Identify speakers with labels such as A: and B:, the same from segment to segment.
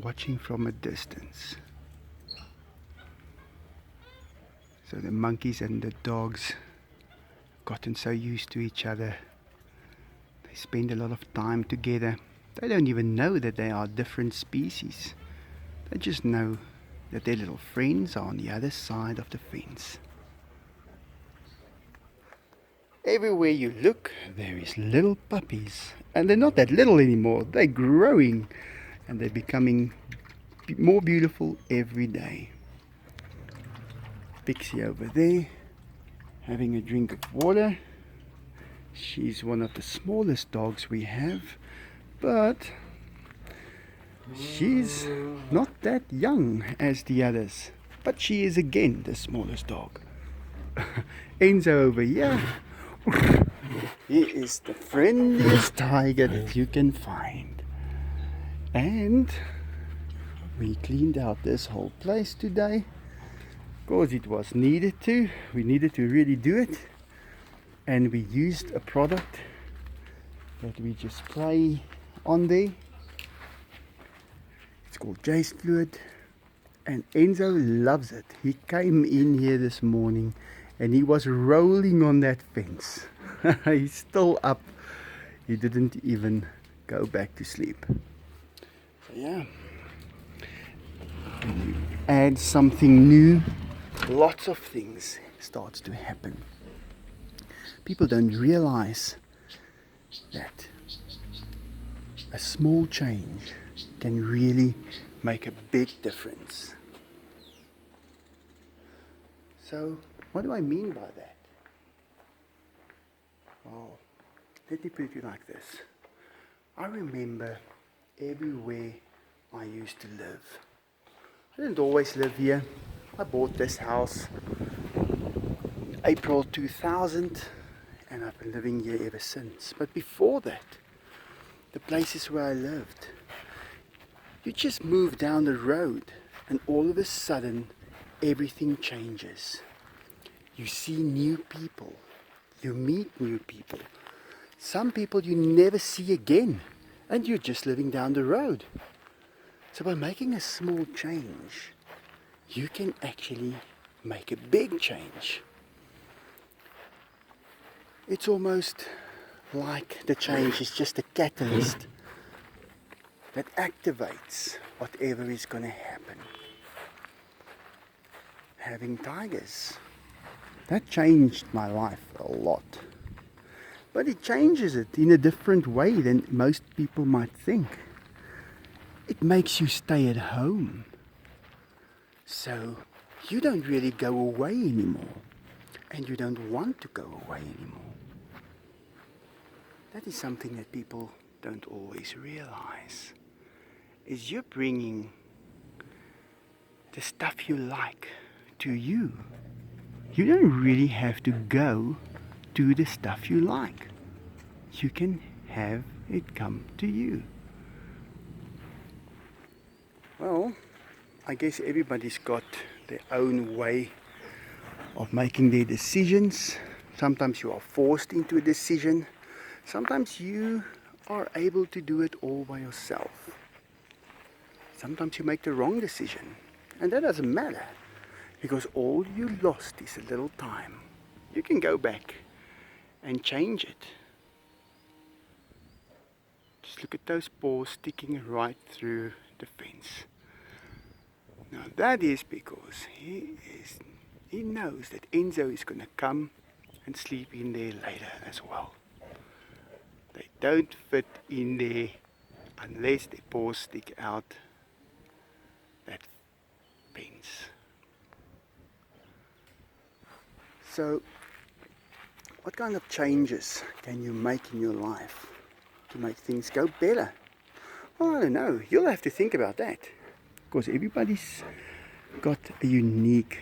A: watching from a distance. So the monkeys and the dogs gotten so used to each other. They spend a lot of time together. They don't even know that they are different species. They just know that their little friends are on the other side of the fence. Everywhere you look, there is little puppies. And they're not that little anymore. They're growing and they're becoming more beautiful every day. Pixie over there, having a drink of water. She's one of the smallest dogs we have, but she's not that young as the others. But she is again the smallest dog. Enzo over here. He is the friendliest tiger that you can find. And we cleaned out this whole place today because it was needed to. We needed to really do it. And we used a product that we just spray on there. It's called Jace Fluid. And Enzo loves it. He came in here this morning and he was rolling on that fence. He's still up. He didn't even go back to sleep. So yeah. When you add something new, lots of things starts to happen. People don't realize that a small change can really make a big difference. So, what do I mean by that? Well, let me put it like this. I remember everywhere I used to live. I didn't always live here. I bought this house April 2000 and I've been living here ever since. But before that, the places where I lived, you just move down the road and all of a sudden everything changes. You see new people, you meet new people. Some people you never see again and you're just living down the road. So by making a small change, you can actually make a big change. It's almost like the change is just a catalyst that activates whatever is going to happen. Having tigers, that changed my life a lot. But it changes it in a different way than most people might think. It makes you stay at home. So you don't really go away anymore. And you don't want to go away anymore. That is something that people don't always realize. Is you're bringing the stuff you like to you. You don't really have to go to the stuff you like. You can have it come to you. Well, I guess everybody's got their own way of making their decisions. Sometimes you are forced into a decision. Sometimes you are able to do it all by yourself. Sometimes you make the wrong decision. And that doesn't matter. Because all you lost is a little time. You can go back and change it. Just look at those paws sticking right through the fence. Now that is because he knows that Enzo is going to come and sleep in there later as well. They don't fit in there unless their paws stick out that fence. So, what kind of changes can you make in your life to make things go better? Well, I don't know. You'll have to think about that. Because everybody's got a unique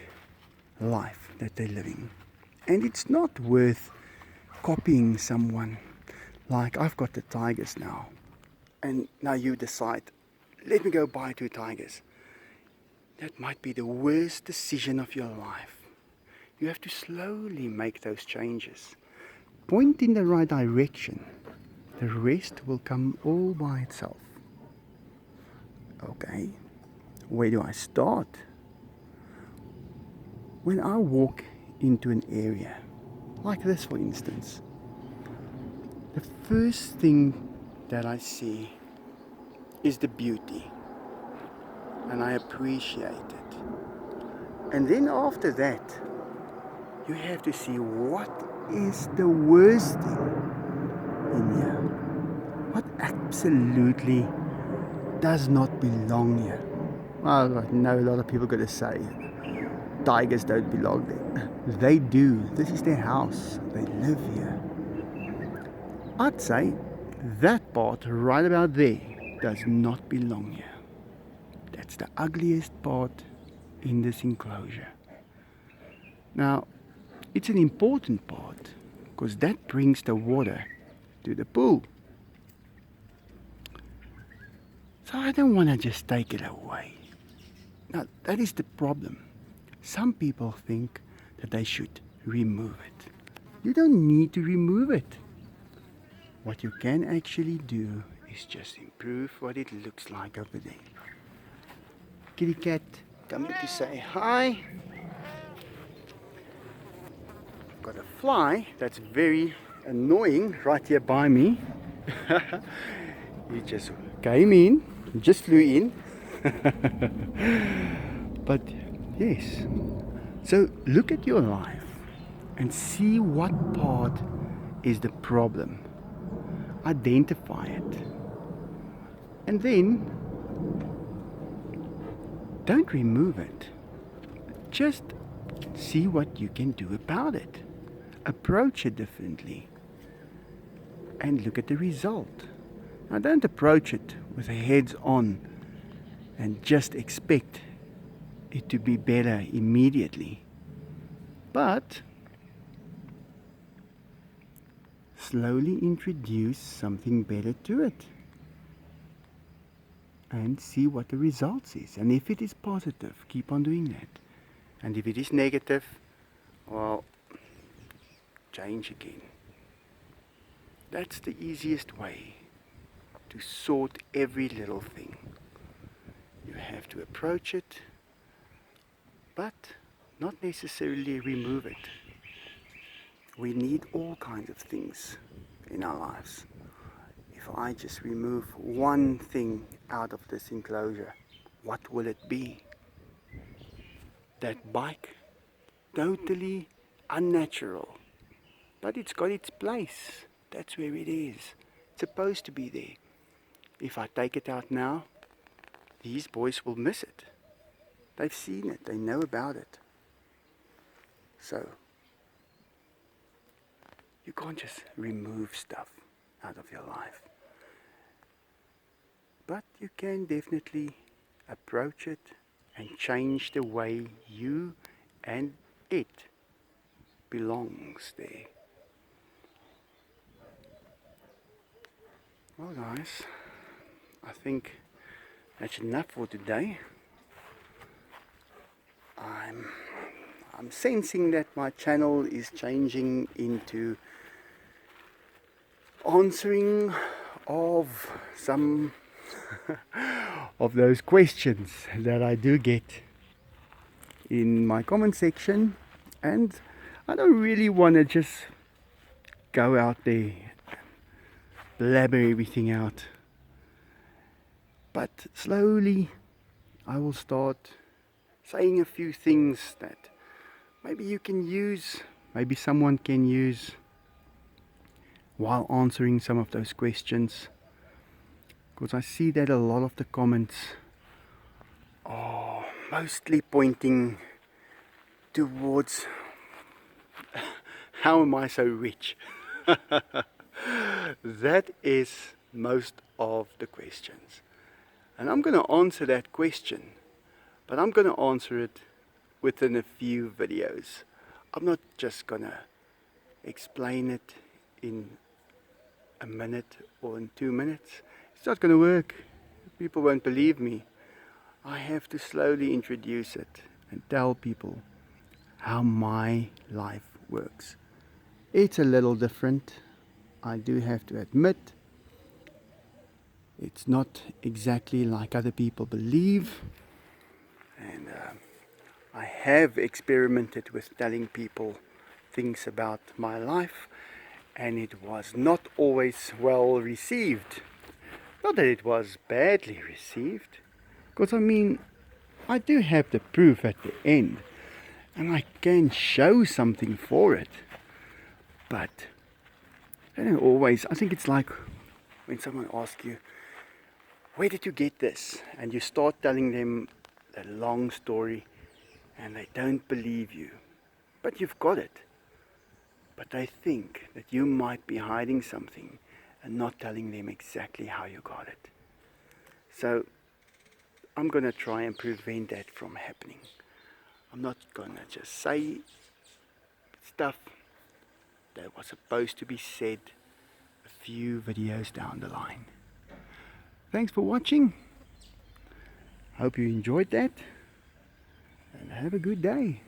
A: life that they're living. And it's not worth copying someone. Like, I've got the tigers now. And now you decide, let me go buy 2 tigers. That might be the worst decision of your life. You have to slowly make those changes. Point in the right direction. The rest will come all by itself. Okay, where do I start? When I walk into an area, like this for instance, the first thing that I see is the beauty, and I appreciate it. And then after that, you have to see what is the worst thing in here. What absolutely does not belong here. Well, I know a lot of people are going to say tigers don't belong there. They do. This is their house. They live here. I'd say that part right about there does not belong here. That's the ugliest part in this enclosure. Now, it's an important part because that brings the water to the pool. So I don't want to just take it away. Now, that is the problem. Some people think that they should remove it. You don't need to remove it. What you can actually do is just improve what it looks like over there. Kitty cat coming to say hi. Got a fly that's very annoying right here by me. He just came in, just flew in. But yes, so look at your life and see what part is the problem. Identify it. And then don't remove it. Just see what you can do about it. Approach it differently. And look at the result. Now don't approach it with a heads on and just expect it to be better immediately. But slowly introduce something better to it. And see what the results is. And if it is positive, keep on doing that. And if it is negative, well, change again. That's the easiest way to sort every little thing. You have to approach it, but not necessarily remove it. We need all kinds of things in our lives. If I just remove one thing out of this enclosure, what will it be? That bike, totally unnatural, but it's got its place. That's where it is. It's supposed to be there. If I take it out now, these boys will miss it. They've seen it, they know about it. So, you can't just remove stuff out of your life. But you can definitely approach it and change the way you and it belongs there. Well guys, I think that's enough for today. I'm sensing that my channel is changing into answering of some of those questions that I do get in my comment section, and I don't really want to just go out there blabber everything out, but slowly I will start saying a few things that maybe you can use, maybe someone can use while answering some of those questions, because I see that a lot of the comments are mostly pointing towards how am I so rich? That is most of the questions, and I'm going to answer that question, but I'm going to answer it within a few videos. I'm not just going to explain it in a minute or in 2 minutes. It's not going to work. People won't believe me. I have to slowly introduce it and tell people how my life works. It's a little different, I do have to admit, It's not exactly like other people believe. And I have experimented with telling people things about my life, and it was not always well received. Not that it was badly received, because I mean, I do have the proof at the end, and I can show something for it. But I don't always, I think it's like when someone asks you, where did you get this? And you start telling them a long story, and they don't believe you. But you've got it. But they think that you might be hiding something and not telling them exactly how you got it. So I'm going to try and prevent that from happening. I'm not going to just say stuff that was supposed to be said a few videos down the line. Thanks for watching. Hope you enjoyed that, and have a good day.